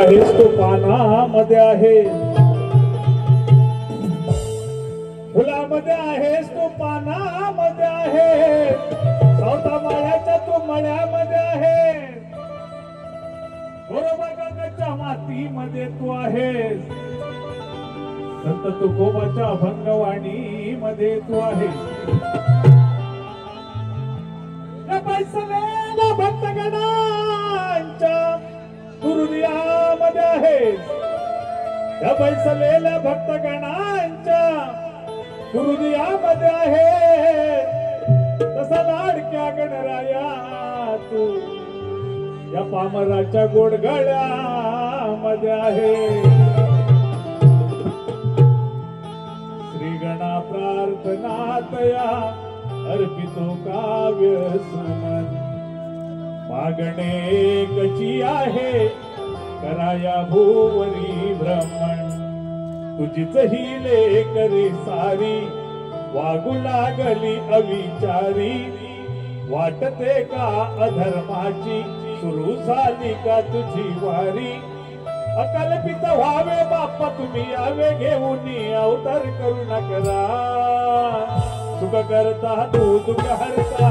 आहेस तू पानामध्ये आहे, फुलामध्ये आहेस तू पानामध्ये आहे, सावता माळ्याच्या तू मळ्यामध्ये आहे, गोरोबाच्या मातीमध्ये तू आहेस, संत तुकोबाच्या भंगवाणी मध्ये तू आहेस. बैसलेल्या भक्तगणांच्या हृदयामध्ये आहेस, त्या बैसलेल्या भक्तगणांच्या हृदयामध्ये आहे. तसा लाडक्या गणराया तू या पामराच्या गोडगळ्यामध्ये आहे. श्री गणा प्रार्थनातया अर्पितो काव्य सुमन, मागणे कची आहे कराया भूवरी भ्रमण. तुझीच ही लेकरी सारी वागू लागली अविचारी, वाटते का अधर्माची सुरू झाली का तुझी वारी. अकल्पित व्हावे बाप्पा तुम्ही यावे घेऊन अवतार करुणा करा. सुख करता तू दुःख हरता